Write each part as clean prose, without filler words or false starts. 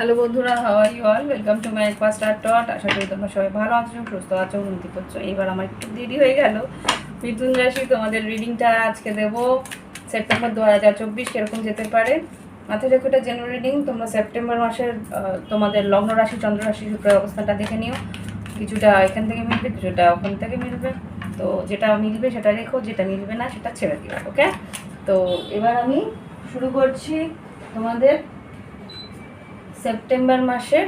Hello বন্ধুরা, how are you all? Welcome to my first tarot. আশা করি তোমরা সবাই ভালো আছো, সুস্থ আছো, উন্নতি করছো। এইবার আমার একটু দেরি হয়ে গেল। মিথুন রাশি তোমাদের রিডিংটা আজকে দেবো সেপ্টেম্বর 2024 কীরকম যেতে পারে। মাথায় রেখো এটা জেনারেল রিডিং। তোমরা সেপ্টেম্বর মাসের তোমাদের লগ্ন রাশি, চন্দ্র রাশি, শুক্রের অবস্থানটা দেখে নিও। কিছুটা এখান থেকে মিলবে, কিছুটা ওখান থেকে মিলবে। তো যেটা মিলবে সেটা রেখো, যেটা মিলবে না সেটা ছেড়ে দিও। ওকে, তো এবার আমি শুরু করছি তোমাদের সেপ্টেম্বর মাসে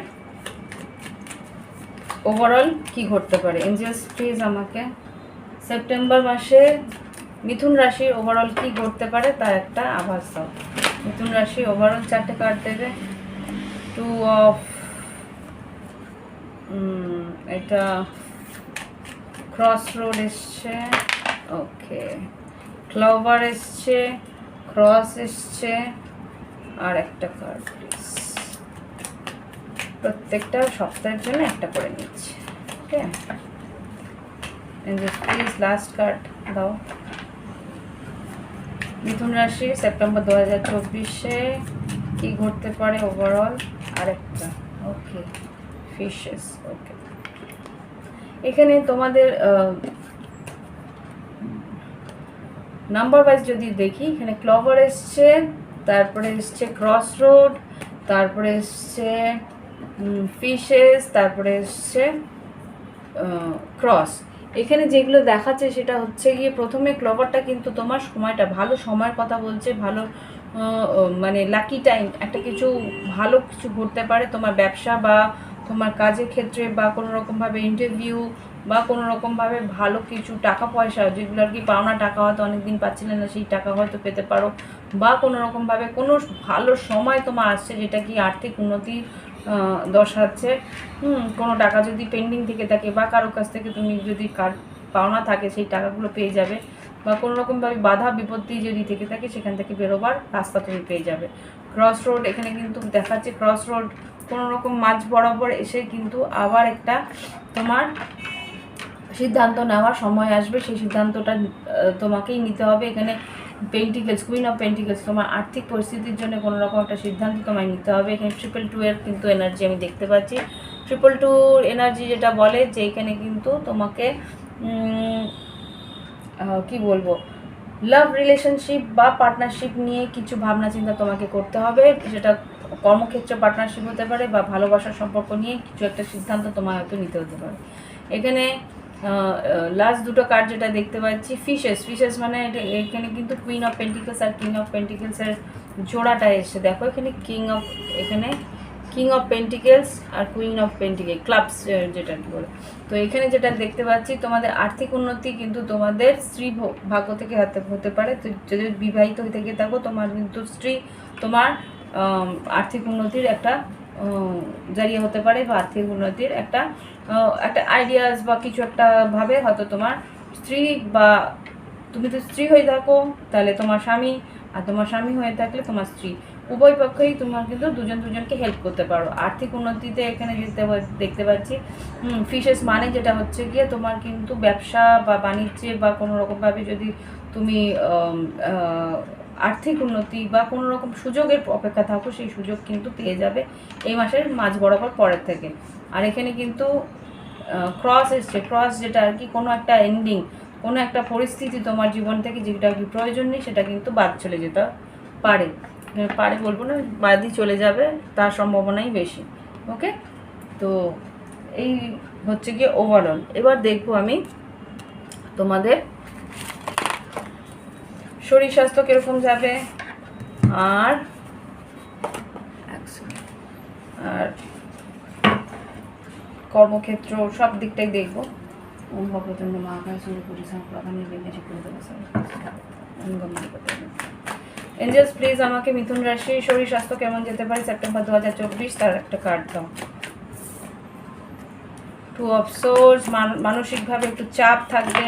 ওভারঅল কি ঘটতে পারে। এঞ্জেলস প্লিজ আমাকে সেপ্টেম্বর মাসে মিথুন রাশির ওভারঅল কি ঘটতে পারে তার একটা আভাস দাও। মিথুন রাশি ওভারঅল 4টে কার্ড দেবে। টু অফ, এটা ক্রস রোড এসছে, ওকে, ক্লভার এসছে, ক্রস এসছে, আর একটা কার্ড প্লিজ। প্রত্যেকটা সপ্তাহের জন্য একটা করে নিচ্ছি। ওকে, প্লিজ লাস্ট কার্ড দাও। মিথুন রাশি সেপ্টেম্বর 2024-এ কি ঘটতে পারে ওভারঅল, আরেকটা। ওকে, ফিশেস। ওকে, এখানে তোমাদের নাম্বার ওয়াইজ যদি দেখি, এখানে ক্লভার এসছে, তারপরে এসছে ক্রস রোড, তারপরে এসছে ফিশেস, তারপরে এসছে ক্রস। এখানে যেগুলো দেখাচ্ছে সেটা হচ্ছে গিয়ে প্রথমে ক্লভারটা কিন্তু তোমার সময়টা ভালো, সময়ের কথা বলছে, ভালো মানে লাকি টাইম, একটা কিছু ভালো কিছু ঘটতে পারে তোমার ব্যবসা বা তোমার কাজের ক্ষেত্রে, বা কোনো রকমভাবে ইন্টারভিউ, বা কোনো রকমভাবে ভালো কিছু টাকা পয়সা, যেগুলো আর কি পাওনা টাকা হয়তো অনেকদিন পাচ্ছিলে না, সেই টাকা হয়তো পেতে পারো, বা কোনো রকমভাবে কোনো ভালো সময় তোমার আসছে যেটা কি আর্থিক উন্নতি দর্শাচ্ছে। কোনো টাকা যদি পেন্ডিং থেকে থাকে, বা কারোর কাছ থেকে তুমি যদি পাওনা থাকে সেই টাকাগুলো পেয়ে যাবে, বা কোনো রকমভাবে বাধা বিপত্তি যদি থেকে থাকে সেখান থেকে বেরোবার রাস্তা তুমি পেয়ে যাবে। ক্রস রোড এখানে কিন্তু দেখাচ্ছে, ক্রস রোড কোনো রকম মাঝ বরাবর এসে কিন্তু আবার একটা তোমার সিদ্ধান্ত নেওয়ার সময় আসবে। সেই সিদ্ধান্তটা তোমাকেই নিতে হবে। এখানে পেন্টিকেলস, কুইন অফ পেন্টিকেলস, তোমার আর্থিক পরিস্থিতির জন্য কোনো রকম একটা সিদ্ধান্ত তোমায় নিতে হবে। এখানে 222 এর কিন্তু এনার্জি আমি দেখতে পাচ্ছি। 222 এনার্জি যেটা বলে যে এখানে কিন্তু তোমাকে কি বলবো, লাভ রিলেশনশিপ বা পার্টনারশিপ নিয়ে কিছু ভাবনা চিন্তা তোমাকে করতে হবে। সেটা কর্মক্ষেত্রে পার্টনারশিপ হতে পারে, বা ভালোবাসার সম্পর্ক নিয়ে কিছু একটা সিদ্ধান্ত তোমার হয়তো নিতে হতে পারে। এখানে লাস্ট দুটো কার্ড যেটা দেখতে পাচ্ছি, ফিশেস। ফিশেস মানে এখানে কিন্তু কুইন অফ পেন্টিকেলস আর কিং অফ পেন্টিকেলসের জোড়াটা এসে দেখো। এখানে কিং অফ পেন্টিকেলস আর কুইন অফ পেন্টিকেল ক্লাবস যেটা বলে। তো এখানে যেটা দেখতে পাচ্ছি, তোমাদের আর্থিক উন্নতি কিন্তু তোমাদের স্ত্রী ভাগ্য থেকে হতে পারে। তো যদি বিবাহিত থেকে থাকো, তোমার কিন্তু স্ত্রী তোমার আর্থিক উন্নতির একটা জারিয়ে হতে পারে, বা আর্থিক উন্নতির একটা আইডিয়াস বা কিছু একটা ভাবে হয়তো তোমার স্ত্রী, বা তুমি তো স্ত্রী হয়ে থাকো তাহলে তোমার স্বামী, আর তোমার স্বামী হয়ে থাকলে তোমার স্ত্রী, উভয় পক্ষেই তোমার কিন্তু দুজনকে হেল্প করতে পারো আর্থিক উন্নতিতে। এখানে দেখতে পাচ্ছি ফিশেস মানে যেটা হচ্ছে গিয়ে তোমার কিন্তু ব্যবসা বা বাণিজ্যে বা কোনো রকমভাবে যদি তুমি আর্থিক উন্নতি বা কোনো রকম সুযোগের অপেক্ষা থাকো, সেই সুযোগ কিন্তু পেয়ে যাবে এই মাসের মাঝ বরাবর পরের থেকে। আর এখানে কিন্তু ক্রস এসছে, ক্রস যেটা আর কি কোনো একটা এন্ডিং, কোনো একটা পরিস্থিতি তোমার জীবন থেকে যেটা কি প্রয়োজন নেই সেটা কিন্তু বাদ চলে যেতে পারে বলবো না, বাদই চলে যাবে, তার সম্ভাবনাই বেশি। ওকে, তো এই হচ্ছে গিয়ে ওভারঅল। এবার দেখবো আমি তোমাদের শরীর স্বাস্থ্য কীরকম যাবে, আর কর্মক্ষেত্র সব দিকটাই দেখবো। ওম ভগবতী মহাকায় শুরু করি সাপ্রাধানি বিঘ্নেশ এঞ্জেলস প্লিজ আমাকে মিথুন রাশি শরীর স্বাস্থ্য কেমন যেতে পারে সেপ্টেম্বর 2024 তার একটা কার্ড দাও। টু অফ সোর্স, মানসিকভাবে একটু চাপ থাকবে,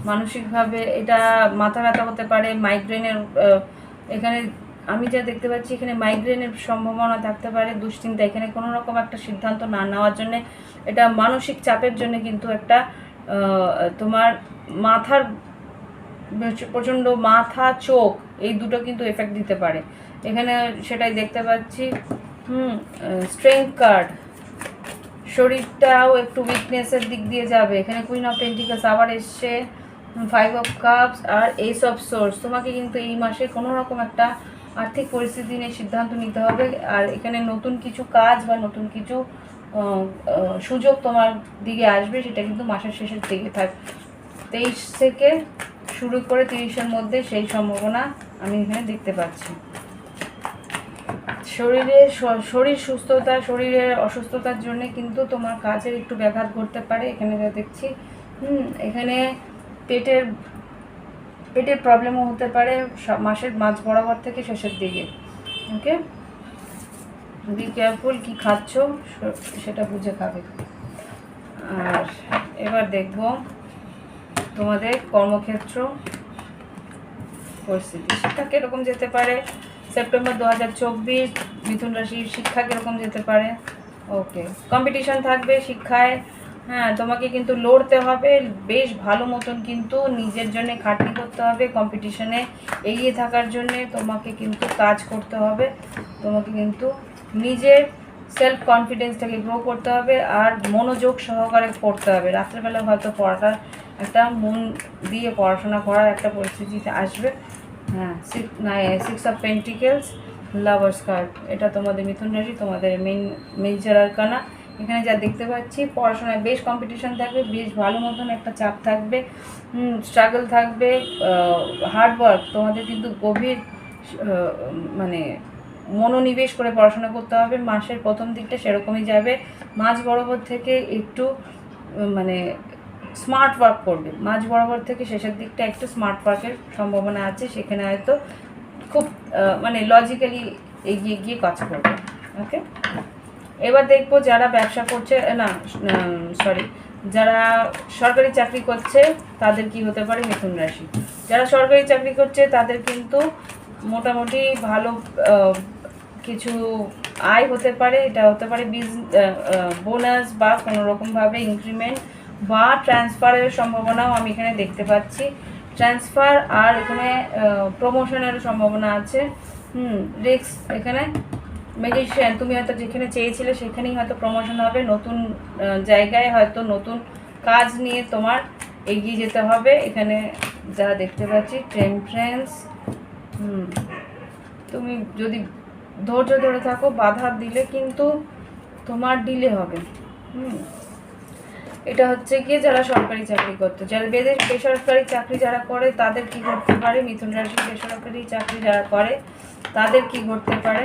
মানসিকভাবে এটা মাথা ব্যথা হতে পারে, মাইগ্রেনের এখানে আমি যা দেখতে পাচ্ছি এখানে মাইগ্রেনের সম্ভাবনা থাকতে পারে, দুশ্চিন্তা। এখানে কোনো রকম একটা সিদ্ধান্ত না নেওয়ার জন্যে, এটা মানসিক চাপের জন্য কিন্তু একটা তোমার মাথার প্রচণ্ড মাথা চোখ এই দুটো কিন্তু এফেক্ট দিতে পারে এখানে, সেটাই দেখতে পাচ্ছি। স্ট্রেংথ কার্ড, শরীরটাও একটু উইকনেসের দিক দিয়ে যাবে। এখানে কুইন অফ পেন্টিকলস আবার এসছে, 5 অফ কাপস আর এইস অফ সোর্স। তোমাকে কিন্তু এই মাসে কোনো রকম একটা আর্থিক পরিস্থিতি নিয়ে সিদ্ধান্ত নিতে হবে। আর এখানে নতুন কিছু কাজ বা নতুন কিছু সুযোগ তোমার দিকে আসবে, সেটা কিন্তু মাসের শেষের দিকে থাকবে। 23 থেকে শুরু করে 30-এর মধ্যে সেই সম্ভাবনা আমি এখানে দেখতে পাচ্ছি। শরীর সুস্থতা, শরীরের অসুস্থতার জন্য কিন্তু তোমার কাজের একটু ব্যাঘাত ঘটতে পারে এখানে যা দেখছি। এখানে পেটের প্রবলেমও হতে পারে মাসের মাঝ বরাবর থেকে শেষের দিকে। ওকে, বি কেয়ারফুল, কী খাচ্ছ সেটা বুঝে খাবে। আর এবার দেখব তোমাদের কর্মক্ষেত্র পরিস্থিতি। শিক্ষা কীরকম যেতে পারে সেপ্টেম্বর 2024, মিথুন রাশির শিক্ষা কীরকম যেতে পারে। ওকে, কম্পিটিশন থাকবে শিক্ষায়। হ্যাঁ, তোমাকে কিন্তু লড়তে হবে বেশ ভালো মতন, কিন্তু নিজের জন্য খাটনি করতে হবে। কম্পিটিশনে এগিয়ে থাকার জন্যে তোমাকে কিন্তু কাজ করতে হবে। তোমাকে কিন্তু নিজের সেলফ কনফিডেন্সটাকে গ্রো করতে হবে আর মনোযোগ সহকারে পড়তে হবে। রাত্রেবেলা হয়তো পড়াটা একটা মন দিয়ে পড়াশোনা করার একটা পরিস্থিতিতে আসবে। হ্যাঁ, 6 অফ পেন্টিকেলস, লাভার্স কার্ড, এটা তোমাদের মিথুন রাশি, তোমাদের মেজর আরকানা। এখানে যা দেখতে পাচ্ছি, পড়াশোনায় বেশ কম্পিটিশন থাকবে, বেশ ভালো মতন একটা চাপ থাকবে, স্ট্রাগল থাকবে, হার্ডওয়ার্ক। তোমাদের কিন্তু গভীর মানে মনোনিবেশ করে পড়াশোনা করতে হবে। মাসের প্রথম দিকটা সেরকমই যাবে, মাঝ বরাবর থেকে একটু মানে স্মার্ট ওয়ার্ক করবে। মাঝ বরাবর থেকে শেষের দিকটা একটু স্মার্ট ওয়ার্কের সম্ভাবনা আছে, সেখানে হয়তো খুব মানে লজিক্যালি এগিয়ে গিয়ে কাজ করবে। ওকে, এবার দেখবো যারা ব্যবসা করছে, না সরি, যারা সরকারি চাকরি করছে তাদের কি হতে পারে মিথুন রাশি। যারা সরকারি চাকরি করছে তাদের কিন্তু মোটামুটি ভালো কিছু আয় হতে পারে। এটা হতে পারে বোনাস বা কোনো রকমভাবে ইনক্রিমেন্ট বা ট্রান্সফারের সম্ভাবনাও আমি এখানে দেখতে পাচ্ছি। ট্রান্সফার আর এখানে প্রমোশনের সম্ভাবনা আছে। রিস্ক এখানে ম্যাজিশিয়ান, তুমি হয়তো যেখানে চেয়েছিলে সেখানেই হয়তো প্রমোশন হবে। নতুন জায়গায় হয়তো নতুন কাজ নিয়ে তোমার এগিয়ে যেতে হবে। এখানে যা দেখতে পাচ্ছি টেম্পারেন্স, তুমি যদি ধৈর্য ধরে থাকো, বাধা দিলে কিন্তু তোমার ডিলে হবে। এটা হচ্ছে গিয়ে যারা সরকারি চাকরি করতো। যারা বেসরকারি চাকরি যারা করে তাদের কি করতে পারে মিথুন রাশি। বেসরকারি চাকরি যারা করে তাদের কি করতে পারে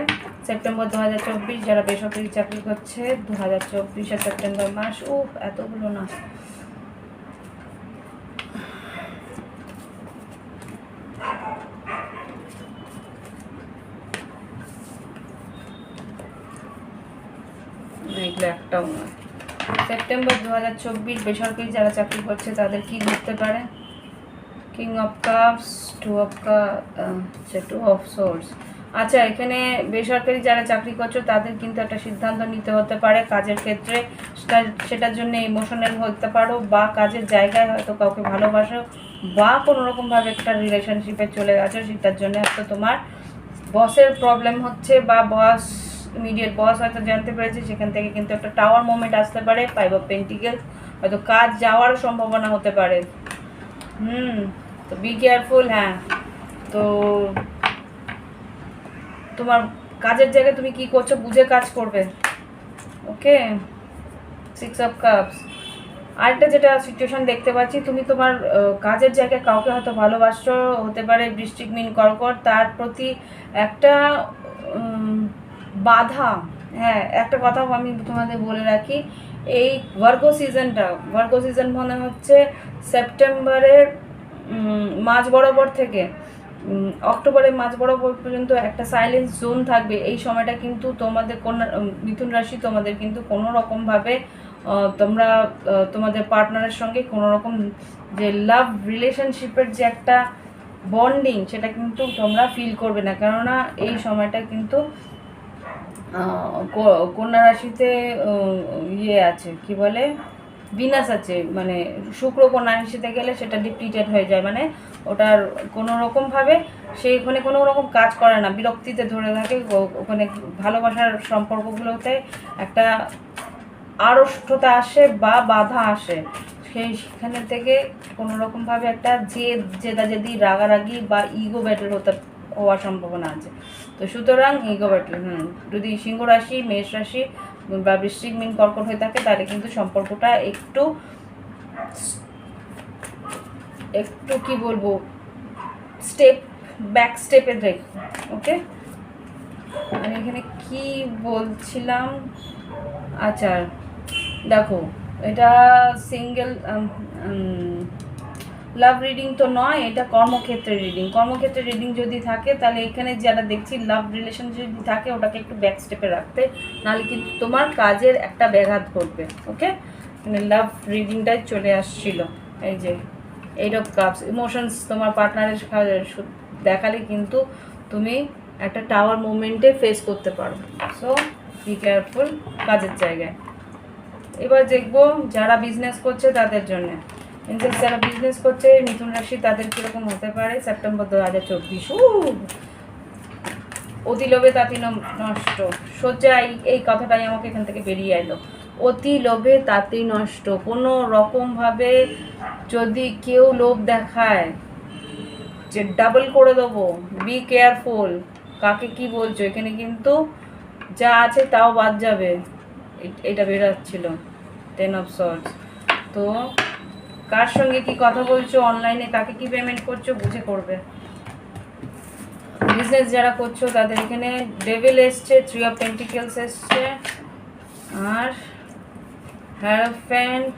সেপ্টেম্বর 2024, যারা বেসরকারি চাকরি করছে 2024-এর সেপ্টেম্বর মাস। এতগুলো না, এগুলো একটাও নয়। সেপ্টেম্বর 2024 বেসরকারি যারা চাকরি করছে তাদের কি ঘটতে পারে। King of cups, two of swords. আচ্ছা, এখানে বেসরকারি যারা চাকরি করছো তাদের কিন্তু একটা সিদ্ধান্ত নিতে হতে পারে কাজের ক্ষেত্রে। সেটার জন্য ইমোশনাল হতে পারো, বা কাজের জায়গায় হয়তো কাউকে ভালোবাসো, বা কোনো রকমভাবে একটা রিলেশনশিপে চলে গেছো, সেটার জন্য হয়তো তোমার বসের প্রবলেম হচ্ছে, বা বস ইমিডিয়েট বস হয়তো জানতে পেরেছে। সেখান থেকে কিন্তু একটা টাওয়ার মোমেন্ট আসতে পারে। 5 অফ পেন্টিকেলস, হয়তো কাজ যাওয়ার সম্ভাবনা হতে পারে। তো বি কেয়ারফুল। হ্যাঁ, তো তোমার কাজের জায়গায় তুমি কি করছো বুঝে কাজ করবে। ওকে, 6 অফ কাপস। আরেকটা যেটা সিচুয়েশন দেখতে পাচ্ছি, তুমি তোমার কাজের জায়গায় কাউকে হয়তো ভালোবাসছো, হতে পারে বৃশ্চিক, মীন, কর্কট, তার প্রতি একটা বাধা। হ্যাঁ, একটা কথা আমি তোমাদের বলে রাখি, এই ভার্গো সিজন মনে হচ্ছে সেপ্টেম্বরের মাঝ বরাবর থেকে অক্টোবরের মাঝ বরাবর পর্যন্ত একটা সাইলেন্স জোন থাকবে। এই সময়টা কিন্তু তোমাদের মিথুন রাশি তোমাদের কিন্তু কোনো রকমভাবে তোমরা তোমাদের পার্টনারের সঙ্গে কোনো রকম যে লাভ রিলেশনশিপের যে একটা বন্ডিং, সেটা কিন্তু তোমরা ফিল করবে না। কেননা এই সময়টা কিন্তু কন্যা রাশিতে ইয়ে আছে, কি বলে, বিনাশ আছে, মানে শুক্র কন্যা রাশিতে গেলে সেটা ডিপ্লিটেড হয়ে যায়, মানে ওটার কোনো রকমভাবে সে ওখানে কোনো রকম কাজ করে না, বিরক্তিতে ধরে থাকে। ওখানে ভালোবাসার সম্পর্কগুলোতে একটা আড়ষ্টতা আসে বা বাধা আসে, সেখানে থেকে কোনো রকমভাবে একটা জেদাজেদি রাগারাগি বা ইগো ব্যাটেল হওয়ার সম্ভাবনা আছে। তো সুতরাং ইগো ব্যাটেল যদি সিংহ রাশি, মেষ রাশি বা বৃশ্চিক, মীন, কর্কট হয়ে থাকে, তাহলে কিন্তু সম্পর্কটা একটু কি বলবো, ব্যাক স্টেপে দেখো। ওকে, আমি এখানে কি বলছিলাম, আচ্ছা দেখো, এটা সিঙ্গেল লাভ রিডিং তো নয়, এটা কর্মক্ষেত্রে রিডিং। কর্মক্ষেত্রে রিডিং যদি থাকে তাহলে এখানে যারা দেখছি লাভ রিলেশন যদি থাকে ওটাকে একটু ব্যাক স্টেপে রাখতে, নাহলে কিন্তু তোমার কাজের একটা ব্যাঘাত ঘটবে। ওকে, মানে লাভ রিডিংটাই চলে আসছিল। এই যে এইট অফ কাপস, ইমোশনস তোমার পার্টনারের দেখালে কিন্তু তুমি একটা টাওয়ার মুভমেন্টে ফেস করতে পারো। সো বি কেয়ারফুল কাজের জায়গায়। এবার দেখবো যারা বিজনেস করছে তাদের জন্য। ইনফ্যাক্ট যারা বিজনেস করছে মিথুন রাশি, তাদের কীরকম হতে পারে সেপ্টেম্বর 2024। অতি লোভে তাঁতি নষ্ট, সোজা এই কথাটাই আমাকে এখান থেকে বেরিয়ে এলো। অতি লোভে তাঁতি নষ্ট। কোনো রকমভাবে যদি কেউ লোভ দেখায় যে ডাবল করে দেবো, বি কেয়ারফুল। কাকে কি বলছো, এখানে কিন্তু যা আছে তাও বাদ যাবে, এটা বেরাচ্ছিল 10 অফ সর্টস। তো কার সঙ্গে কি কথা বলছো, অনলাইনে কাকে কি পেমেন্ট করছো বুঝে করবে। বিজনেস যারা করছো তাদের এখানে ডেভিল এসছে, 3 অফ পেন্টিকেলস এসছে, আর হ্যারোফ্যান্ট,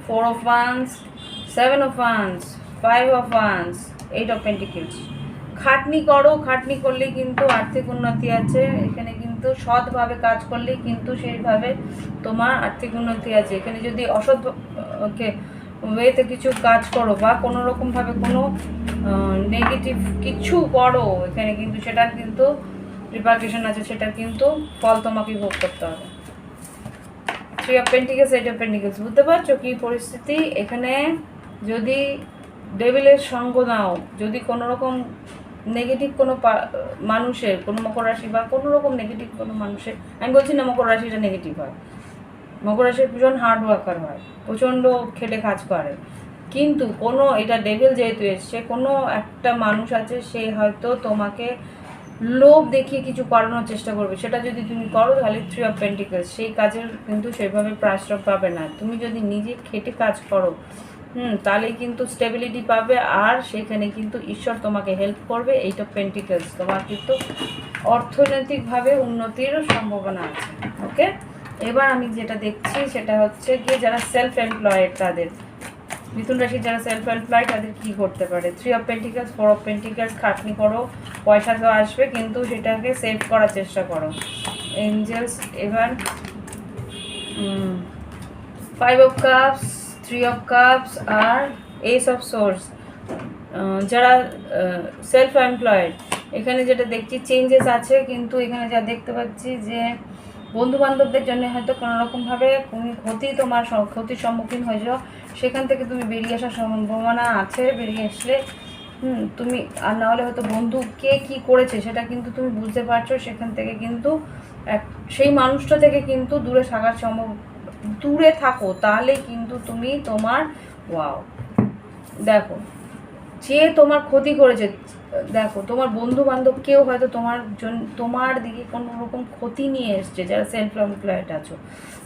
4 of wands, 7 of wands, 5 of once, 8 of pentacles. খাটনি করো, খাটনি করলেই কিন্তু আর্থিক উন্নতি আছে। এখানে কিন্তু সৎভাবে কাজ করলেই কিন্তু সেইভাবে তোমার আর্থিক উন্নতি আছে। এখানে যদি অসৎ ওয়েতে কিছু কাজ করো বা কোনো রকমভাবে কোনো নেগেটিভ কিছু করো, এখানে কিন্তু সেটার কিন্তু রিপার্কেশন আছে, সেটার কিন্তু ফল তোমাকে ভোগ করতে হবে। 3 অফ পেন্টিকেলস, 8 অফ পেন্টিকেলস, বুঝতে পারছো কি পরিস্থিতি। এখানে যদি ডেভিলের সঙ্গ নাও, যদি কোনো রকম নেগেটিভ কোনো মানুষের, কোনো মকর রাশি বা কোনো রকম নেগেটিভ কোনো মানুষের, আমি বলছি না মকর রাশিটা নেগেটিভ হয়, মকর রাশির ভীষণ হার্ড ওয়ার্কার হয়, প্রচণ্ড খেটে কাজ করে, কিন্তু কোনো এটা ডেভিল যেহেতু এসছে, কোনো একটা মানুষ আছে সে হয়তো তোমাকে লোভ দেখিয়ে কিছু করানোর চেষ্টা করবে। সেটা যদি তুমি করো তাহলে 3 অফ পেন্টিকেলস, সেই কাজের কিন্তু সেভাবে প্রাশ্রয় পাবে না। তুমি যদি নিজে খেটে কাজ করো তাহলে কিন্তু স্টেবিলিটি পাবে, আর সেখানে কিন্তু ঈশ্বর তোমাকে হেল্প করবে। 8 অফ পেন্টিকেলস, তোমার কিন্তু অর্থনৈতিকভাবে উন্নতিরও সম্ভাবনা আছে। ওকে, এবার আমি যেটা দেখছি সেটা হচ্ছে গিয়ে যারা সেলফ এমপ্লয়েড, তাদের মিথুন রাশি যারা সেলফ এমপ্লয়েড তাদের কী করতে পারে। 3 অফ পেন্টিকেলস, 4 অফ পেন্টিকেলস, খাটনি করো, পয়সা তো আসবে কিন্তু সেটাকে সেভ করার চেষ্টা করো। এঞ্জেলস, এবার 5 অফ কাপস, 3 অফ কাপস আর এস অফ সোর্স। যারা সেলফ এমপ্লয়েড, এখানে যেটা দেখছি চেঞ্জেস আছে, কিন্তু এখানে যা দেখতে পাচ্ছি যে বন্ধু বান্ধবদের জন্য হয়তো কোনো রকমভাবে তোমার ক্ষতির সম্মুখীন হয়ে যাও, সেখান থেকে তুমি বেরিয়ে আসার সম্ভাবনা আছে। বেরিয়ে আসলে তুমি, আর না হলে হয়তো বন্ধু কে কী করেছে সেটা কিন্তু তুমি বুঝতে পারছো, সেখান থেকে কিন্তু সেই মানুষটা থেকে কিন্তু দূরে থাকার দূরে থাকো, তাহলে কিন্তু তুমি তোমার দেখো যে তোমার ক্ষতি করেছে, দেখো তোমার বন্ধু বান্ধব কেউ হয়তো তোমার দিকে কোনো রকম ক্ষতি নিয়ে এসছে, যারা সেলফ এমপ্লয়েড আছো,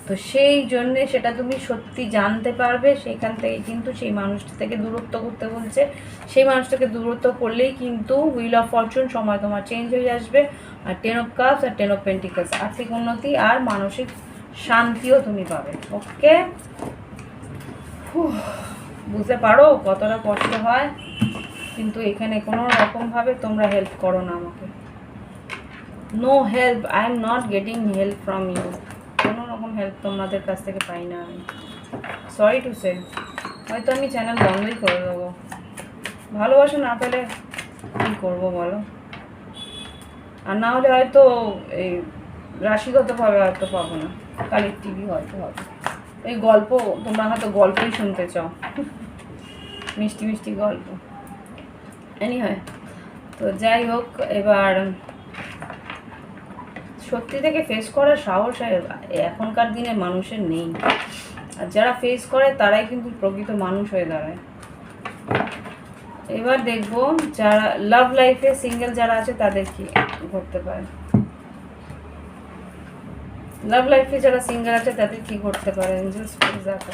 তো সেই জন্যে সেটা তুমি সত্যি জানতে পারবে। সেখান থেকে কিন্তু সেই মানুষটা থেকে দূরত্ব করতে বলছে, সেই মানুষটাকে দূরত্ব করলেই কিন্তু হুইল অফ ফরচুন সময় তোমার চেঞ্জ হয়ে আসবে। আর 10 অফ কাপস আর 10 অফ পেন্টিকেলস, আর্থিক উন্নতি আর মানসিক শান্তিও তুমি পাবে। ওকে, বুঝতে পারো কতটা কষ্ট হয়, কিন্তু এখানে কোনো রকমভাবে তোমরা হেল্প করো না আমাকে। No help, I am not getting help from you. কোনো রকম হেল্প তোমাদের কাছ থেকে পাই না আমি, সরি টু সে। হয়তো আমি চ্যানেল বন্ধই করে দেবো, ভালোবাসা না পেলে কী করবো বলো। আর না হলে হয়তো এই রাশিগতভাবে হয়তো পাবো না, কালেক্টিভই হয়তো হবে। ওই গল্প, তোমরা হয়তো গল্পই শুনতে চাও, মিষ্টি মিষ্টি গল্প। হয় তো যাই হোক, এবার সত্যি থেকে ফেস করার সাহস এখনকার দিনে মানুষের নেই। আর যারা ফেস করে তারাই কিন্তু প্রকৃত মানুষ হয়ে দাঁড়ায়। এবার দেখবো যারা লাভ লাইফে সিঙ্গেল যারা আছে তাদের কি ঘটতে পারে। লাভ লাইফে যারা সিঙ্গেল আছে তাদের কি ঘটতে পারে। দেখো,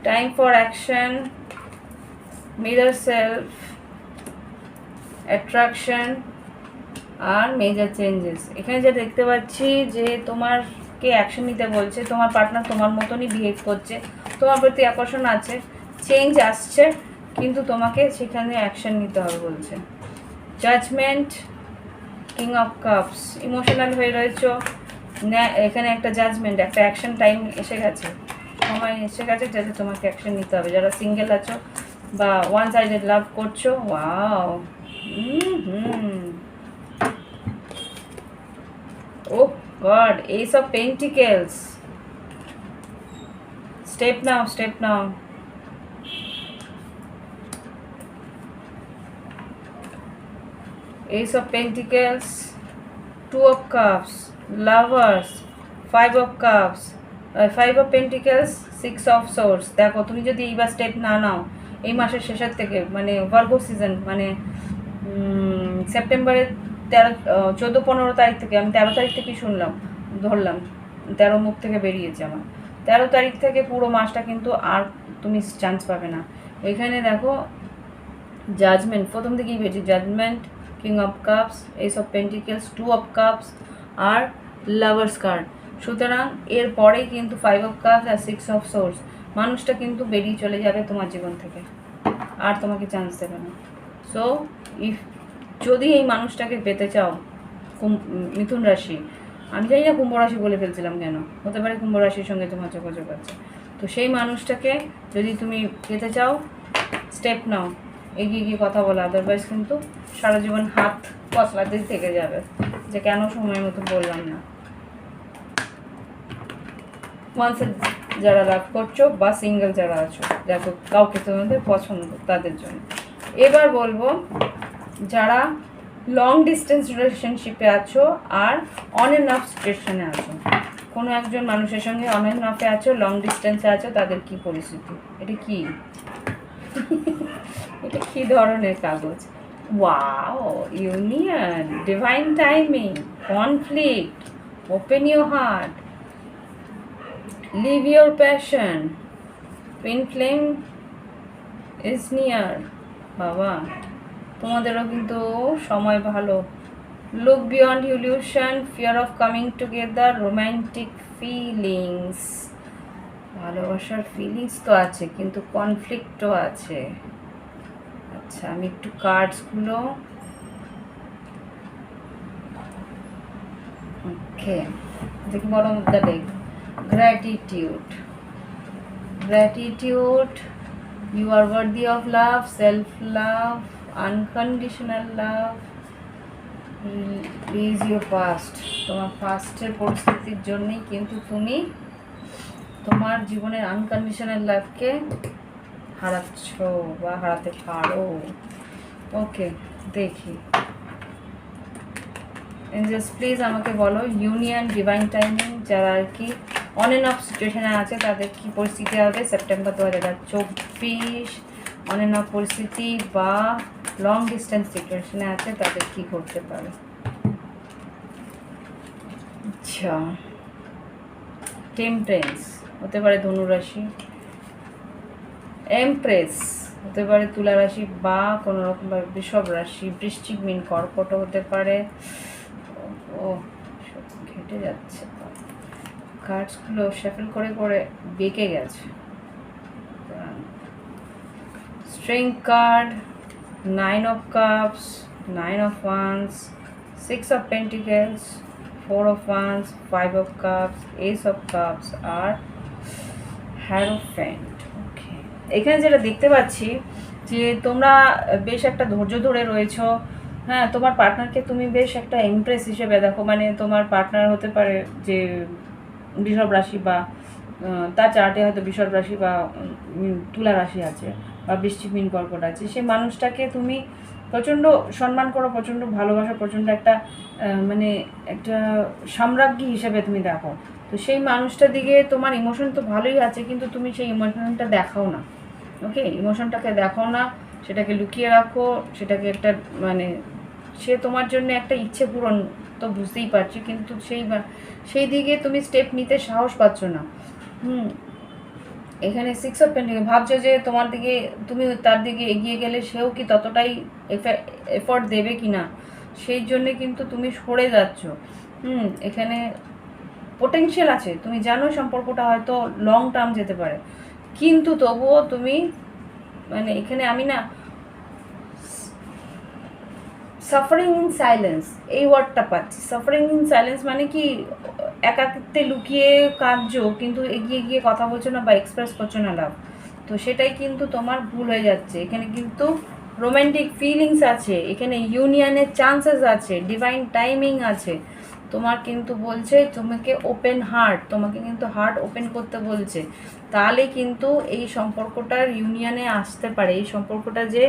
time for action, mirror self, attraction আর মেজর চেঞ্জেস। এখানে যা দেখতে পাচ্ছি যে তোমারকে অ্যাকশন নিতে বলছে, তোমার পার্টনার তোমার মতনই বিহেভ করছে, তোমার প্রতি আকর্ষণ আছে, চেঞ্জ আসছে, কিন্তু তোমাকে সেখানে অ্যাকশন নিতে হবে বলছে। Judgement, king of cups, emotional হয়ে রয়েছো, এখানে একটা জাজমেন্ট, একটা অ্যাকশন টাইম এসে গেছে, সময় এসে গেছে যাতে তোমাকে অ্যাকশন নিতে হবে। যারা সিঙ্গেল আছো বা ওয়ান সাইডেড লাভ করছো, wow, oh God, Ace of Pentacles. Step now, step now. Ace of Pentacles, Two of Cups, Lovers, Five of Cups, Five of Pentacles, Six of Swords. দেখো, তুমি যদি এইবার স্টেপ না নাও এই মাসের শেষের থেকে, মানে ভার্গো সিজন, মানে সেপ্টেম্বরের 14-15 তারিখ থেকে, আমি 13 তারিখ থেকে শুনলাম, ধরলাম 13 মুখ থেকে বেরিয়েছে আমার, 13 তারিখ থেকে পুরো মাসটা কিন্তু আর তুমি চান্স পাবে না। এখানে দেখো জাজমেন্ট, প্রথম থেকেই বেরিয়েছে judgement, king of cups, ace of pentacles, two of cups আর লাভার্স কার্ড। সুতরাং এর পরেই কিন্তু ফাইভ অফ কাপস আর সিক্স অফ সোর্স, মানুষটা কিন্তু বেরিয়ে চলে যাবে তোমার জীবন থেকে, আর তোমাকে চান্স দেবে না। সো ইফ যদি এই মানুষটাকে পেতে চাও, মিথুন রাশি, আমি জানি না কুম্ভ রাশি বলে ফেলছিলাম কেন, হতে পারে কুম্ভ রাশির সঙ্গে তোমার যোগাযোগ আছে, তো সেই মানুষটাকে যদি তুমি পেতে চাও, স্টেপ নাও, এগিয়ে গিয়ে কথা বলো, আদারওয়াইজ কিন্তু সারা জীবন হাত কচলাতেই থেকে যাবে যে কেন সময় মতো বললাম না। ওয়ান্সের যারা লাভ করছো বা সিঙ্গেল যারা আছো, দেখো কাউকে তোমাদের পছন্দ তাদের জন্য। এবার বলবো যারা লং ডিস্টেন্স রিলেশনশিপে আছো আর অন এন্ড অফ সিচুয়েশনে আছো, কোনো একজন মানুষের সঙ্গে অন এন্ড অফে আছো, লং ডিস্টেন্সে আছো, তাদের কি পরিস্থিতি, এটা কি এটা কি ধরনের কাগজ? Wow, union, divine timing, conflict, open your heart, live your passion, twin flame is near. বাবা, তোমাদেরও কিন্তু সময় ভালো। Look beyond illusion, fear of coming together, romantic feelings, ভালোবাসার ফিলিংস তো আছে কিন্তু কনফ্লিক্টও আছে। আচ্ছা, আমি একটু কার্ডসগুলো, ওকে দেখি, বড় মুদ্রা দেখ। Gratitude, gratitude, you are worthy of love, self love, unconditional love, release your past। তোমার পাস্টের পরিস্থিতির জন্যই কিন্তু তুমি তোমার জীবনের আনকন্ডিশনাল লাভকে হারাচ্ছ বা হারাতে পারো। ওকে, দেখি এঞ্জেলস প্লিজ আমাকে বলো, ইউনিয়ন, ডিভাইন টাইমিং, যারা আর কি অন এন্ড অফ সিচুয়েশনে আছে তাদের কি পরিস্থিতি হবে সেপ্টেম্বর 2024, অন এন্ড অফ পরিস্থিতি বা লং ডিস্টেন্স সিচুয়েশনে আছে তাদের কি ঘটতে পারে। আচ্ছা, টেম্পারেন্স হতে পারে ধনুরাশি, এমপ্রেস হতে পারে তুলা রাশি বা কোনো রকমভাবে বৃষভ রাশি, বৃশ্চিক, মীন, কর্কট হতে পারে। ও ঘেটে যাচ্ছে, কার্ডসগুলো শাফল করে করে বেঁকে গেছে। Strength card, nine of cups, nine of wands, six of pentacles, four of wands, five of cups, ace of cups আর হ্যারোফ্যান্ট। ওকে, এখানে যেটা দেখতে পাচ্ছি যে তোমরা বেশ একটা ধৈর্য ধরে রয়েছো। হ্যাঁ, তোমার পার্টনারকে তুমি বেশ একটা ইমপ্রেস হিসেবে দেখো, মানে তোমার পার্টনার হতে পারে যে বৃষভ রাশি বা তার চার্টে হয়তো বৃষভ রাশি বা তুলা রাশি আছে বা বৃশ্চিক মীন কর্কট আছে, সেই মানুষটাকে তুমি প্রচণ্ড সম্মান করো, প্রচণ্ড ভালোবাসো, প্রচণ্ড একটা মানে একটা সাম্রাজ্ঞী হিসেবে তুমি দেখো। তো সেই মানুষটার দিকে তোমার ইমোশন তো ভালোই আছে, কিন্তু তুমি সেই ইমোশনটা দেখাও না। ওকে, ইমোশনটাকে দেখাও না, সেটাকে লুকিয়ে রাখো, সেটাকে একটা মানে সে তোমার জন্য একটা ইচ্ছে পূরণ তো বুঝতেই পারছি, কিন্তু সেই দিকে তুমি স্টেপ নিতে সাহস পাচ্ছ না। এখানে 6 অফ পেন্টিকেল, ভাবছো যে তোমার দিকে তুমি তার দিকে এগিয়ে গেলে সেও কি ততটাই এফর্ট দেবে কি না, সেই জন্যে কিন্তু তুমি সরে যাচ্ছ। এখানে পোটেনশিয়াল আছে, তুমি জানো সম্পর্কটা হয়তো লং টার্ম যেতে পারে, কিন্তু তবুও তুমি মানে এখানে আমি না সাফারিং ইন সাইলেন্স এই ওয়ার্ডটা পাচ্ছি। সাফারিং ইন সাইলেন্স মানে কি, একাকিত্বে লুকিয়ে কাঁদছো কিন্তু এগিয়ে গিয়ে কথা বলছো না বা এক্সপ্রেস করছো না লাভ, তো সেটাই কিন্তু তোমার ভুল হয়ে যাচ্ছে। এখানে কিন্তু রোম্যান্টিক ফিলিংস আছে, এখানে ইউনিয়নের চান্সেস আছে, ডিভাইন টাইমিং আছে। তোমার কিন্তু বলছে তোমাকে ওপেন হার্ট, তোমাকে কিন্তু হার্ট ওপেন করতে বলছে, তাহলে কিন্তু এই সম্পর্কটার ইউনিয়নে আসতে পারে। এই সম্পর্কটা যে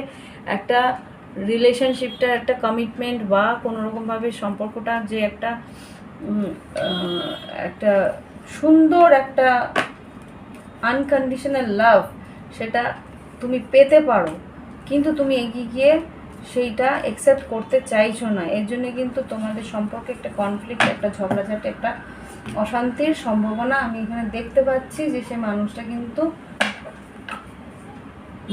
একটা রিলেশনশিপটা একটা কমিটমেন্ট বা কোনো রকমভাবে সম্পর্কটা যে একটা একটা সুন্দর একটা আনকন্ডিশনাল লাভ, সেটা তুমি পেতে পারো, কিন্তু তুমি এগিয়ে গিয়ে সেইটা অ্যাকসেপ্ট করতে চাইছো না। এর জন্য কিন্তু তোমাদের সম্পর্কে একটা কনফ্লিক্ট, একটা ঝগড়াঝাটি, একটা অশান্তির সম্ভাবনা আমি এখানে দেখতে পাচ্ছি। যে সে মানুষটা কিন্তু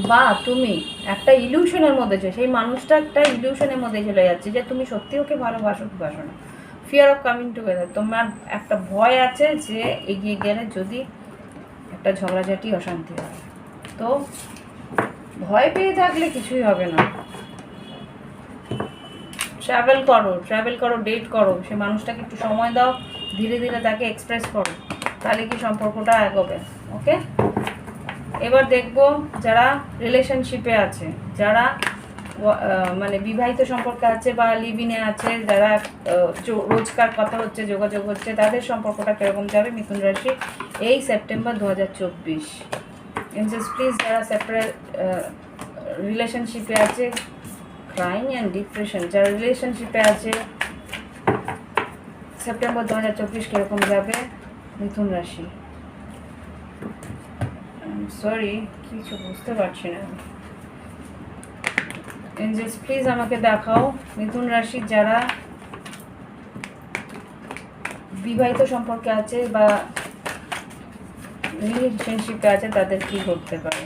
বা তুমি একটা ইলিউশনের মধ্যে ছিল, সেই মানুষটা একটা ইলিউশনের মধ্যে চলে যাচ্ছে যে তুমি সত্যি ওকে ভালোবাসো কি বাসো না। ফিয়ার অফ কামিং টুগেদার, তোমার একটা ভয় আছে যে এগিয়ে গেলে যদি একটা ঝগড়াঝাটি অশান্তি হয়, তো ভয় পেয়ে থাকলে কিছুই হবে না। ট্রাভেল করো, ডেট করো, সে মানুষটাকে একটু সময় দাও, ধীরে ধীরে তাকে এক্সপ্রেস করো, তাহলে কি সম্পর্কটা এগোবে। ওকে, এবার দেখবো যারা রিলেশনশিপে আছে, যারা মানে বিবাহিত সম্পর্কে আছে বা লিভিনে আছে, যারা রোজকার কথা হচ্ছে, যোগাযোগ হচ্ছে, তাদের সম্পর্কটা কীরকম যাবে মিথুন রাশি এই সেপ্টেম্বর 2024। এনজেলস প্লিজ, যারা রিলেশনশিপে আছে, ক্রাইং অ্যান্ড ডিপ্রেশন, যারা রিলেশনশিপে আছে সেপ্টেম্বর 2024 কীরকম যাবে মিথুন রাশি। সরি, কিছু বুঝতে পারছি না। এঞ্জেলস প্লিজ আমাকে দেখাও মিথুন রাশি যারা বিবাহিত সম্পর্কে আছে বা রিলেশনশিপে আছে তাদের কি করতে পারে।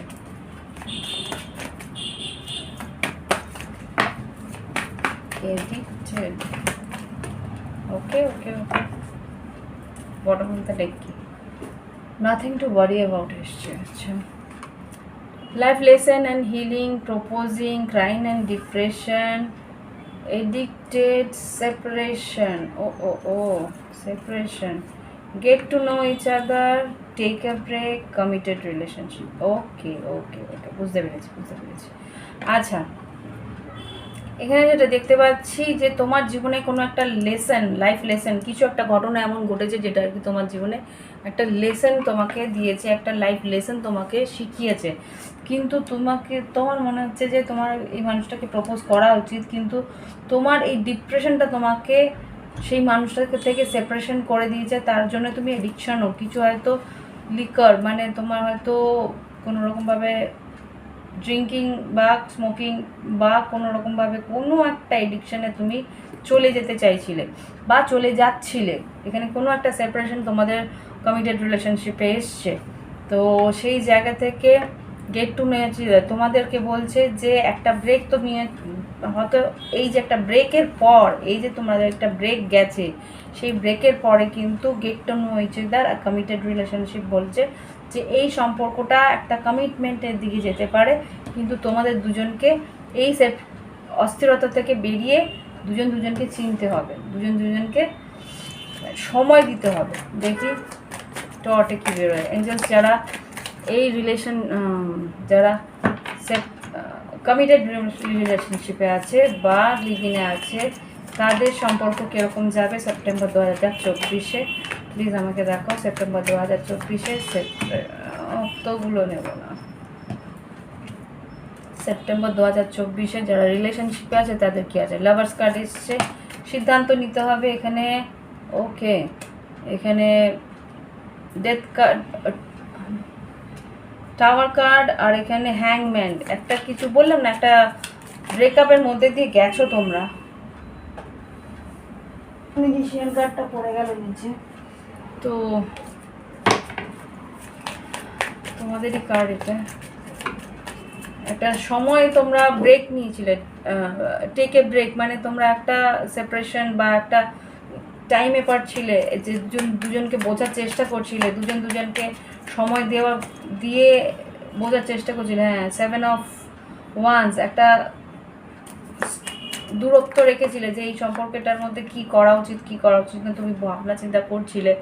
Okay okay okay, bottom of the deck কি, নাথিং টু ওয়ারি অ্যাবাউট এসছে। আচ্ছা, life lesson and healing, proposing, crime and depression, addicted, separation, ও separation, get to know each other, take a break, committed relationship. Okay okay okay, বুঝতে পেরেছি। আচ্ছা, এখানে যেটা দেখতে পাচ্ছি যে তোমার জীবনে কোনো একটা লেসন, লাইফ লেসন, কিছু একটা ঘটনা এমন ঘটেছে যেটা আর কি তোমার জীবনে একটা লেসন তোমাকে দিয়েছে, একটা লাইফ লেসন তোমাকে শিখিয়েছে, কিন্তু তোমার মনে হচ্ছে যে তোমার এই মানুষটাকে প্রপোজ করা উচিত, কিন্তু তোমার এই ডিপ্রেশনটা তোমাকে সেই মানুষটাকে থেকে সেপারেশন করে দিয়েছে। তার জন্য তুমি এডিকশনও কিছু হয়তো লিকার, মানে তোমার হয়তো কোনো রকমভাবে ড্রিঙ্কিং বা স্মোকিং বা কোনো রকমভাবে কোনো একটা এডিকশানে তুমি চলে যেতে চাইছিলে বা চলে যাচ্ছিলে। এখানে কোনো একটা সেপারেশন তোমাদের কমিটেড রিলেশনশিপে এসছে, তো সেই জায়গা থেকে গেট টু নিয়েছি তোমাদেরকে বলছে যে একটা ব্রেক তো নিয়ে হয়তো, এই যে একটা ব্রেকের পর, এই যে তোমাদের একটা ব্রেক গেছে, সেই ব্রেকের পরে কিন্তু get to know each other committed relationship বলছে যে এই সম্পর্কটা একটা কমিটমেন্টের দিকে যেতে পারে, কিন্তু তোমাদের দুজনকে এই অস্থিরতা থেকে বেরিয়ে দুজনকে চিনতে হবে, দুজনকে সময় দিতে হবে। দেখি টটে কী বেরোয়। এঞ্জেলস যারা এই যারা কমিটেড রিলেশনশিপে আছে বা লিভিনে আছে, তাদের সম্পর্ক কীরকম যাবে সেপ্টেম্বর 2024-এ। প্লিজ আমাকে দেখো সেপ্টেম্বর 2024 অতগুলো নেব না, সেপ্টেম্বর 2024 যারা রিলেশনশিপে আছে তাদের কি আছে। লাভার্স কার্ড এসছে, সিদ্ধান্ত নিতে হবে এখানে। ওকে, এখানে ডেথ কার্ড, টাওয়ার কার্ড, আর এখানে হ্যাংম্যান। একটা কিছু বললাম না, একটা ব্রেকআপের মধ্যে দিয়ে গেছো তোমরা। মিউজিশিয়ান কার্ডটা পড়ে গেল নিচে, তো তোমাদেরই কার্ড এটা। একটা সময় তোমরা ব্রেক নিয়েছিলে, টেক এ ব্রেক, মানে তোমরা একটা সেপারেশন বা একটা টাইম এপার্ট ছিলে, যে দুজনকে বোঝার চেষ্টা করছিলে, দুজনকে সময় দিয়ে বোঝার চেষ্টা করছিলে। হ্যাঁ, 7 অফ ওয়ান্স, একটা দূরত্ব রেখেছিলে যে এই সম্পর্কটার মধ্যে কি করা উচিত না, তুমি ভাবনা চিন্তা করছিলে।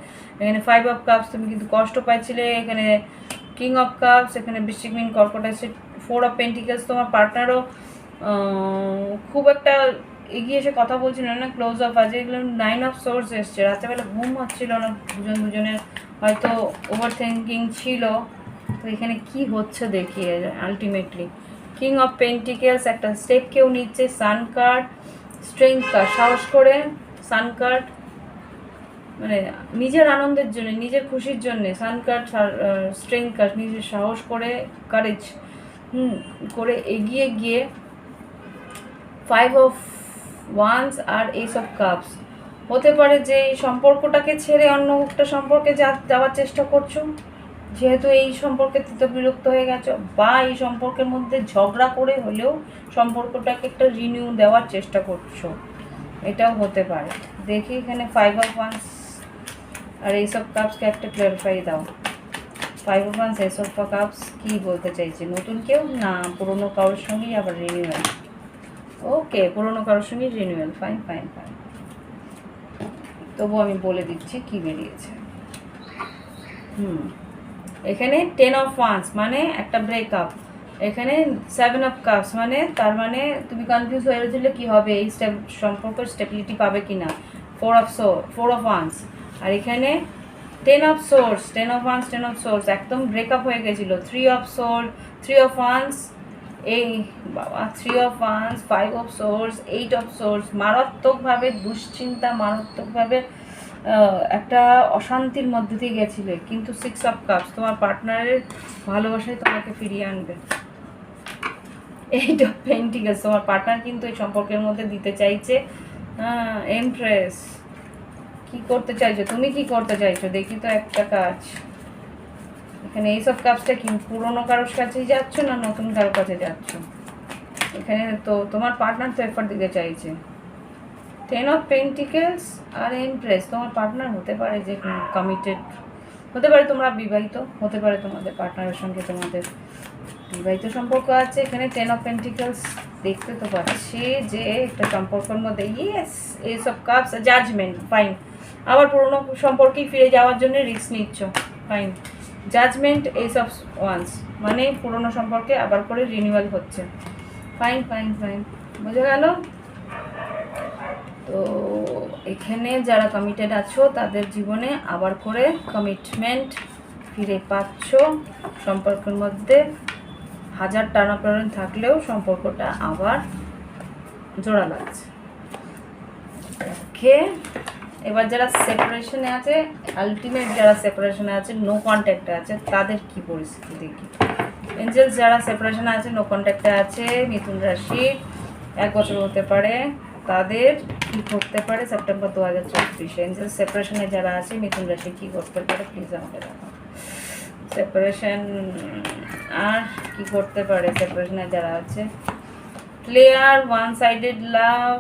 এখানে 5 অফ কাপস, তুমি কিন্তু কষ্ট পাইছিলে। এখানে কিং অফ কাপস, এখানে বৃশ্চিক, মীন, কর্কট আছে। 4 অফ পেন্টিকেলস, তোমার পার্টনারও খুব একটা এগিয়ে এসে কথা বলছিল না, ক্লোজ অফ আছে। এগুলো 9 অফ সোর্স এসছে, রাত্রেবেলা ঘুম হচ্ছিল না, দুজনের হয়তো ওভার থিঙ্কিং ছিল। তো এখানে কি হচ্ছে দেখিয়ে আলটিমেটলি কিং অফ পেন্টিকেলস, একটা স্টেপ কেউ নিচ্ছে। সান কার্ড, স্ট্রেংথ কার্ড, সাহস করে। সান কার্ড মানে নিজের আনন্দের জন্য, নিজের খুশির জন্যে। সান কার্ড, স্ট্রেংথ কার্ড, নিজের সাহস করে, কারেজ করে এগিয়ে গিয়ে। 5 অফ ওয়ান্স আর এইস অফ কাপস, হতে পারে যে এই সম্পর্কটাকে ছেড়ে অন্য একটা সম্পর্কে যাওয়ার চেষ্টা করছো, যেহেতু এই সম্পর্কে বিরক্ত হয়ে গেছো, বা এই সম্পর্কের মধ্যে ঝগড়া করে হলেও সম্পর্কটাকে একটা রিনিউ দেওয়ার চেষ্টা করছো, এটাও হতে পারে। দেখি এখানে 5 অফ ওয়ান্স আর এইস অফ কাপসকে একটা ক্লিয়ারিফাই দাও। 5 of wands, ace of cups কী বলতে চাইছে? নতুন কেউ না পুরোনো কারোর সঙ্গেই আবার রিনিউয়াল? ওকে, পুরোনো কারোর সঙ্গে রিনিউয়াল। ফাইন ফাইন ফাইন, তবু আমি বলে দিচ্ছি কি বেরিয়েছে। এখানে 10 অফ ওয়ান্স মানে একটা ব্রেকআপ। এখানে 7 অফ কাপস মানে তার মানে তুমি কনফিউজ হয়ে গেছিলে কী হবে, এই সম্পর্ক স্টেবিলিটি পাবে কি না। 4 অফ ওয়ান্স, আর এখানে 10 of swords, 10 of wands, 10 of swords, একদম ব্রেকআপ হয়ে গেছিলো। 3 অফ সোর্স, 3 অফ ওয়ান্স, এই বাবা 3 of wands, 5 of swords, 8 of swords, মারাত্মকভাবে দুশ্চিন্তা, মারাত্মকভাবে একটা অশান্তির মধ্যে দিয়ে গেছিলে। কিন্তু 6 অফ কাপস, তোমার পার্টনারের ভালোবাসায় তোমাকে ফিরিয়ে আনবে। 8 অফ পেন্টিকেলস, তোমার পার্টনার কিন্তু এই সম্পর্কের মধ্যে দিতে চাইছে। এমপ্রেস, কি করতে চাইছো তুমি, কি করতে চাইছো দেখি তো একটা কাজ। এখানে এইস অফ কাপসটা কি পুরোনো কারোর কাছেই যাচ্ছ না নতুন কারোর কাছে যাচ্ছ? এখানে তো তোমার পার্টনার তো এফার্ট দিতে চাইছে। 10 অফ পেন্টিকেলস আর এমপ্রেস, তোমার পার্টনার হতে পারে যে কমিটেড, হতে পারে তোমরা বিবাহিত, হতে পারে তোমাদের পার্টনারের সঙ্গে তোমাদের বিবাহিত সম্পর্ক আছে। এখানে 10 অফ পেন্টিকেলস দেখতে তো পাচ্ছি যে একটা সম্পর্কের মধ্যে yes, ace of cups, judgement. Fine, আবার পুরোনো সম্পর্কেই ফিরে যাওয়ার জন্য রিস্ক নিচ্ছ। Fine, judgement, ace of wands মানে পুরোনো সম্পর্কে আবার করে রিনিউয়াল হচ্ছে। ফাইন ফাইন ফাইন, বোঝা গেল? তো এখানে যারা কমিটেড আছো তাদের জীবনে আবার করে কমিটমেন্ট ফিরে পাচ্ছ। সম্পর্কের মধ্যে হাজার টানাপোড়েন থাকলেও সম্পর্কটা আবার জোড়া লাগছে। ওকে, এবার যারা সেপারেশনে আছে, আলটিমেট যারা সেপারেশনে আছে, নো কন্ট্যাক্টে আছে, তাদের কি পরিস্থিতি দেখি। এঞ্জেলস যারা সেপারেশনে আছে, নো কন্ট্যাক্টে আছে, মিথুন রাশি, 1 বছর হতে পারে, তাদের কি করতে পারে সেপ্টেম্বর 2024? এঞ্জেলস সেপারেশনে যারা আছে মিথুন রাশি কি করতে পারে প্লিজ আমাকে দেখাও। সেপারেশন আর কি করতে পারে সেপারেশনে যারা আছে? ক্লিয়ার, ওয়ান সাইডেড লাভ,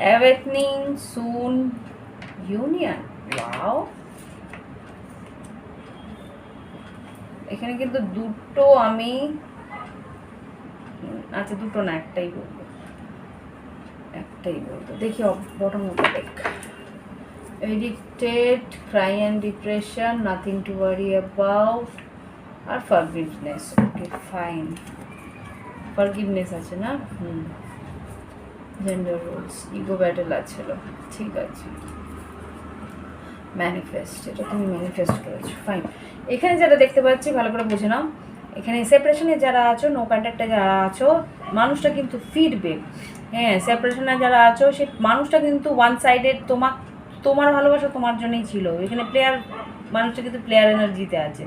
অ্যাওয়েকনিং, সুন, ইউনিয়ন। ওয়াও, এখানে কিন্তু দুটো আমি, আচ্ছা দুটো না, একটাই বলবো। দেখি bottom of the deck. Addicted, cry and depression, nothing to worry about, আর forgiveness. Okay, fine. Forgiveness আছে না? জেন্ডার রোলস, ইগো ব্যাটেল আছে, ঠিক আছে। ম্যানিফেস্ট, এটা তুমি ম্যানিফেস্ট করেছো, ফাইন। এখানে যেটা দেখতে পাচ্ছি ভালো করে বুঝে নাও, এখানে সেপারেশনে যারা আছো, নো কন্ট্যাক্টে যারা আছো, মানুষটা কিন্তু ফিরবে। হ্যাঁ, সেপারেশনে যারা আছো সেই মানুষটা কিন্তু ওয়ান সাইডেড, তোমার ভালোবাসা তোমার জন্যই ছিল। এখানে প্লেয়ার মানুষটা কিন্তু প্লেয়ার এনার্জিতে আছে।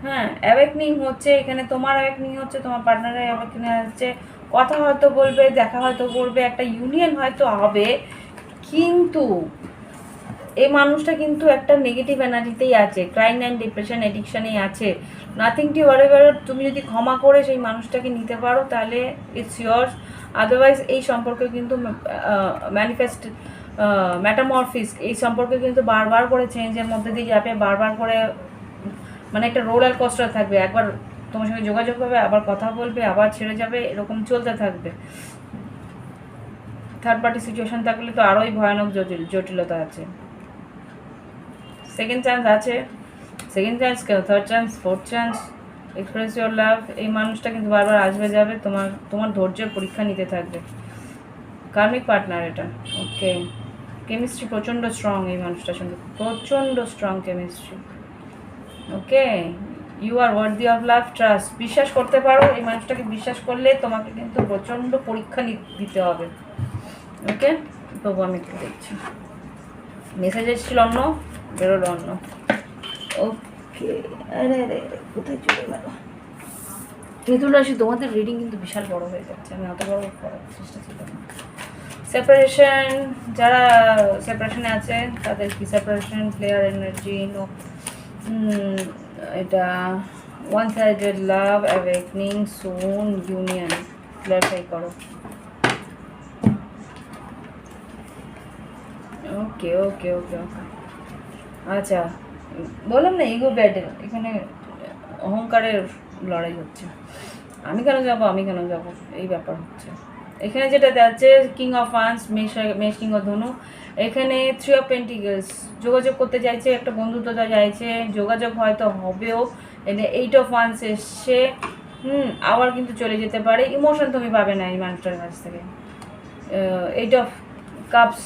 হ্যাঁ, অ্যাওয়েকনিং হচ্ছে এখানে, তোমার অ্যাওয়েকনিং হচ্ছে, তোমার পার্টনারের অ্যাওয়েকনিং হচ্ছে, কথা হয়তো বলবে, দেখা হয়তো করবে, একটা ইউনিয়ন হয়তো হবে, কিন্তু এই মানুষটা কিন্তু একটা নেগেটিভ এনার্জিতেই আছে, ক্রাইম অ্যান্ড ডিপ্রেশন এডিকশানেই আছে। Nothing to worry about. তুমি যদি ক্ষমা করে সেই মানুষটাকে নিতে পারো তাহলে ইটস ইয়ার্স, আদারওয়াইজ এই সম্পর্কে কিন্তু ম্যানিফেস্ট ম্যাটামরফিস, এই সম্পর্কে কিন্তু বারবার করে চেঞ্জের মধ্যে দিয়ে যাবে, বারবার করে মানে একটা রোলার কোস্টার থাকবে। একবার তোমার সঙ্গে যোগাযোগ হবে, আবার কথা বলবে, আবার ছেড়ে যাবে, এরকম চলতে থাকবে। থার্ড পার্টি সিচুয়েশন থাকলে তো আরোই ভয়ানক জটিলতা আছে। সেকেন্ড চান্স আছে, সেকেন্ড চান্স কেন, third chance, fourth chance, express your লাভ। এই মানুষটা কিন্তু বারবার আসবে যাবে, তোমার ধৈর্যের পরীক্ষা নিতে থাকবে। কার্মিক পার্টনার এটা, ওকে। কেমিস্ট্রি প্রচণ্ড স্ট্রং এই মানুষটার সঙ্গে, প্রচণ্ড strong chemistry, okay. You are worthy of love, trust, বিশ্বাস করতে পারো এই মানুষটাকে। বিশ্বাস করলে তোমাকে কিন্তু প্রচণ্ড পরীক্ষা দিতে হবে, ওকে। তবু আমি একটু দেখছি, মেসেজ এসেছিল অন্য, বেরোলো অন্য, ওকে। আরে আরে কোথায় চলে গেল? মিথুন রাশি, তোমাদের রিডিং কিন্তু বিশাল বড় হয়ে যাচ্ছে, আমি অত বড় করার চেষ্টা ছিল না। সেপারেশন, যারা সেপারেশনে আছে তাদের কি সেপারেশন, প্লেয়ার এনার্জি, নো, এটা ওয়ান সাইডেড লাভ, অ্যাওয়েকনিং, সুন, ইউনিয়ন, ক্লারিফাই করো। ওকে ওকে ওকে ওকে, আচ্ছা। বললাম না ইগো ব্যাটেল, এখানে অহংকারের লড়াই হচ্ছে। আমি কেন যাব, আমি কেন যাব, এই ব্যাপার হচ্ছে। এখানে যেটা যাচ্ছে কিং অফ ওয়ান্স, মেষ কিং অফ ধনু। এখানে থ্রি অফ পেন্টিকলস, যোগাযোগ করতে চাইছে, একটা বন্ধুত্বতা চাইছে, যোগাযোগ হয়তো হবেও। এখানে এইট অফ ওয়ান্স এসছে, আবার কিন্তু চলে যেতে পারে। ইমোশন তুমি পাবে না এই মানুষটার কাছ থেকে। এইট অফ কাপস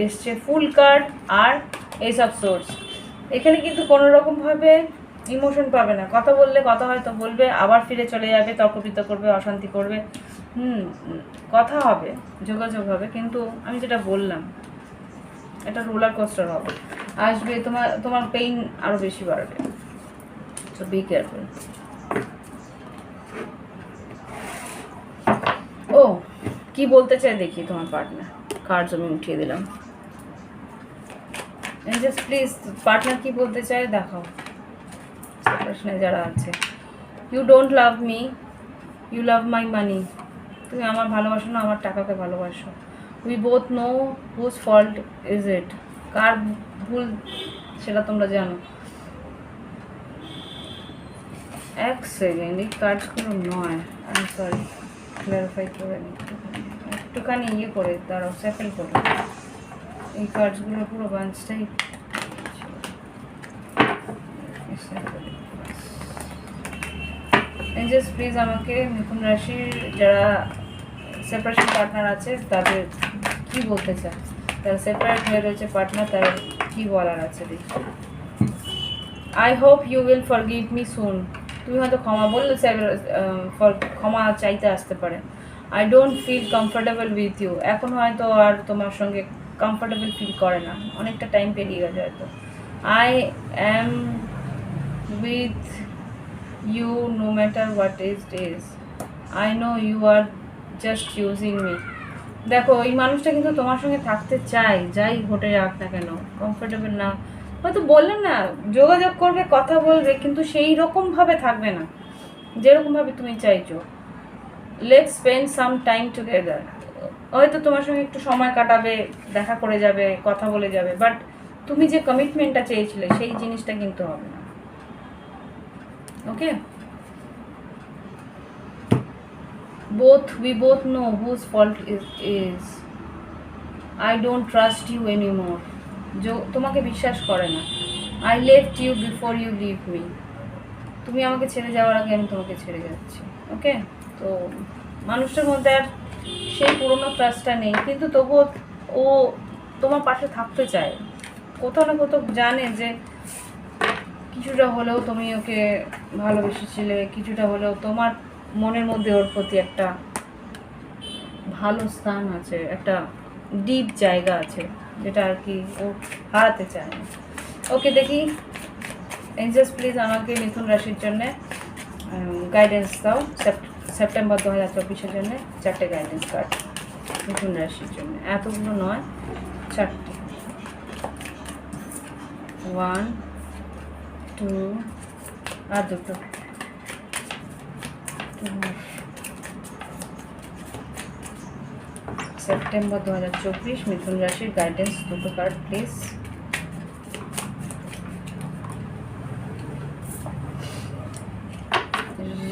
এসছে, ফুল কার্ড, আর এই সব সোর্স। এখানে কিন্তু কোনো রকমভাবে ইমোশন পাবে না। কথা বললে কথা হয়তো বলবে, আবার ফিরে চলে যাবে, তর্কবিতর্ক করবে, অশান্তি করবে। কথা হবে, যোগাযোগ হবে, কিন্তু আমি যেটা বললাম এটা রোলার কোস্টার হবে, আসবে, তোমার পেইন আরও বেশি বাড়বে। So be careful. ও কি বলতে চাই দেখি তোমার পার্টনার, কার্ডস আমি উঠিয়ে দিলাম। জাস্ট প্লিজ পার্টনার কি বলতে চায় দেখাও। সেপারেশনে যারা আছে, you don't love me, you love my money. তুমি আমার ভালোবাসো না, আমার টাকাকে ভালোবাসো। We both know whose fault is it, কার ভুল সেটা তোমরা জানো। এক সেকেন্ড, এই কার্ডসগুলো নয়, আমি সরি, ক্লারিফাই করে নিই একটুখানি, ইয়ে করে দাঁড়াও, স্যাফেল করে। এই কার্ডসগুলো পুরো বাঞ্চটাই জাস্ট প্লিজ আমাকে মিথুন রাশির যারা সেপারেশন পার্টনার আছে তাদের কি বলতে চায়, তারা সেপারেট হয়ে রয়েছে পার্টনার, তার কি বলার আছে দেখি। I hope you will forgive me soon. তুমি হয়তো ক্ষমা বললে ক্ষমা চাইতে আসতে পারে। I don't feel comfortable with you, এখন হয়তো আর তোমার সঙ্গে কমফোর্টেবল ফিল করে না, অনেকটা টাইম পেরিয়ে গেছে হয়তো। I am with you no matter what is. I know you are just using me. দেখো এই মানুষটা কিন্তু তোমার সঙ্গে থাকতে চায়, যাই ঘটে যাক না কেন, কমফোর্টেবল না হয়তো, বললাম না, যোগাযোগ করবে, কথা বলবে, কিন্তু সেই রকমভাবে থাকবে না যেরকমভাবে তুমি চাইছো। Let's spend some time together, হয়তো তোমার সঙ্গে একটু সময় কাটাবে, দেখা করে যাবে, কথা বলে যাবে, বাট তুমি যে কমিটমেন্টটা চেয়েছিলে সেই জিনিসটা কিন্তু হবে না, ওকে। We both know whose fault is. I don't trust you anymore. তোমাকে বিশ্বাস করে না। I left you before you leave me. তুমি আমাকে ছেড়ে যাওয়ার আগে আমি তোমাকে ছেড়ে যাচ্ছি, ওকে। তো মানুষটার মধ্যে আর সেই পুরনো ট্রাস্টটা নেই, কিন্তু তবুও ও তোমার পাশে থাকতে চায়, কোথাও না কোথাও জানে যে কিছুটা হলেও তুমি ওকে ভালোবেসেছিলে, কিছুটা হলেও তোমার মনের মধ্যে ওর প্রতি একটা ভালো স্থান আছে, একটা ডিপ জায়গা আছে, যেটা আর কি ও হারাতে চায় না। ওকে, দেখি এঞ্জেলস প্লিজ আমাকে মিথুন রাশির জন্যে গাইডেন্স দাও। সেপ্টেম্বর 2024-এর জন্য 4টে গাইডেন্স কার্ড মিথুন রাশির জন্য, এতগুলো নয়, 4টে। 1 2 আর 2 সেপ্টেম্বর 2024 মিথুন রাশির গাইডেন্স 2 কার্ড প্লিজ।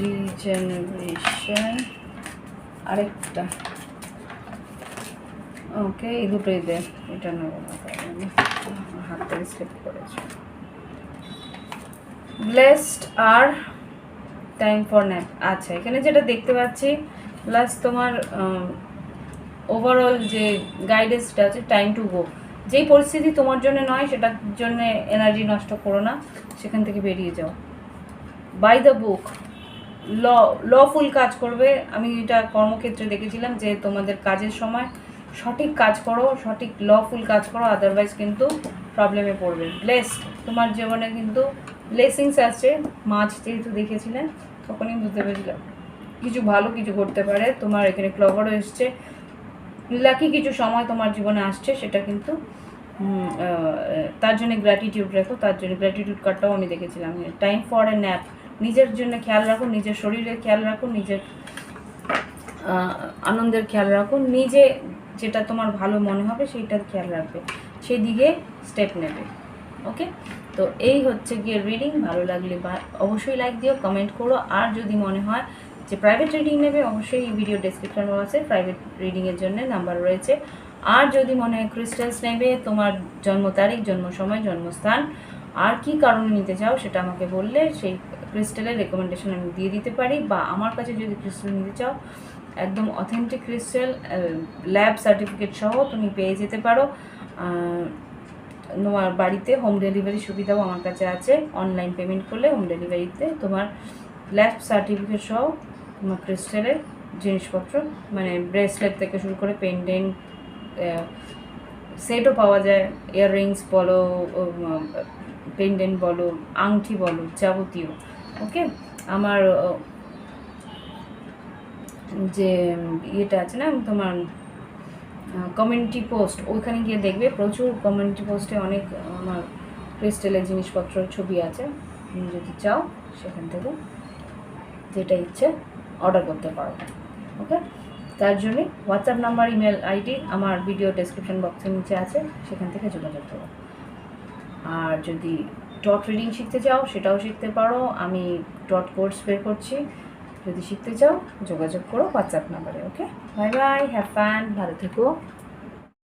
রিজেনারেশন আরেকটা, ওকে এই দুটোই দে, এটা নেব না, হাত থেকে স্লিপ করেছে। ব্লেসড আর টাইম ফর ন্যাপ। আচ্ছা, এখানে যেটা দেখতে পাচ্ছি প্লাস তোমার ওভারঅল যে গাইডেন্সটা আছে, টাইম টু গো। যেই পরিস্থিতি তোমার জন্য নয় সেটার জন্য এনার্জি নষ্ট করো না, সেখান থেকে বেরিয়ে যাও। বাই দ্য বুক, লফুল কাজ করবে। আমি এটা কর্মক্ষেত্রে দেখেছিলাম যে তোমাদের কাজের সময় সঠিক কাজ করো, সঠিক লফুল কাজ করো, আদারওয়াইজ কিন্তু প্রবলেমে পড়বে। ব্লেসড, তোমার জীবনে কিন্তু ব্লেসিংস আসছে। মাছ যেহেতু দেখেছিলেন তখনই বুঝতে পেরেছিলাম কিছু ভালো কিছু করতে পারে। তোমার এখানে ক্লভারও এসছে, লাকি কিছু সময় তোমার জীবনে আসছে, সেটা কিন্তু তার জন্য গ্র্যাটিটিউড রাখো। তার জন্য গ্র্যাটিটিউড কার্ডটাও আমি দেখেছিলাম। টাইম ফর এ ন্যাপ, নিজের জন্য খেয়াল রাখো, নিজের শরীরের খেয়াল রাখো, নিজের আনন্দের খেয়াল রাখো, নিজে যেটা তোমার ভালো মনে হবে সেইটার খেয়াল রাখবে, সেই দিকে স্টেপ নেবে। ওকে, তো এই হচ্ছে গিয়ে রিডিং। ভালো লাগলে অবশ্যই লাইক দিও, কমেন্ট করো। আর যদি মনে হয় যে প্রাইভেট রিডিং নেবে, অবশ্যই এই ভিডিও ডেসক্রিপশন বক্সে প্রাইভেট রিডিংয়ের জন্য নাম্বার রয়েছে। আর যদি মনে হয় ক্রিস্টালস নেবে, তোমার জন্ম তারিখ, জন্ম সময়, জন্মস্থান আর কি কারণে নিতে চাও সেটা আমাকে বললে সেই ক্রিস্টালের রেকমেন্ডেশন আমি দিয়ে দিতে পারি। বা আমার কাছে যদি ক্রিস্টাল নিতে চাও, একদম অথেন্টিক ক্রিস্টাল ল্যাব সার্টিফিকেট সহ তুমি পেয়ে যেতে পারো। তোমার বাড়িতে হোম ডেলিভারি সুবিধাও আমার কাছে আছে। অনলাইন পেমেন্ট করলে হোম ডেলিভারিতে তোমার ল্যাব সার্টিফিকেট সহ তোমার ক্রিস্টালের জিনিসপত্র, মানে ব্রেসলেট থেকে শুরু করে পেন্ডেন্ট সেটও পাওয়া যায়। ইয়াররিংস বলো, পেন্ডেন্ট বলো, আংটি বলো, যাবতীয়। ওকে, আমার যে ইয়েটা আছে না তোমার কমিউনিটি পোস্ট, ওইখানে গিয়ে দেখবে প্রচুর কমিউনিটি পোস্টে অনেক আমার ক্রিস্টালের জিনিসপত্র ছবি আছে। তুমি যদি চাও সেখান থেকে যেটা ইচ্ছে অর্ডার করতে পারো। ওকে, তার জন্যে হোয়াটসঅ্যাপ নাম্বার, ইমেল আইডি আমার ভিডিও ডেসক্রিপশন বক্সের নিচে আছে, সেখান থেকে যোগাযোগ করো। আর যদি ডট রিডিং শিখতে চাও সেটাও শিখতে পারো, আমি ডট কোর্স বের করছি। যদি শিখতে চাও যোগাযোগ করো হোয়াটসঅ্যাপ নাম্বারে। ওকে, বাই বাই, হ্যাভ ফান, ভালো থেকো।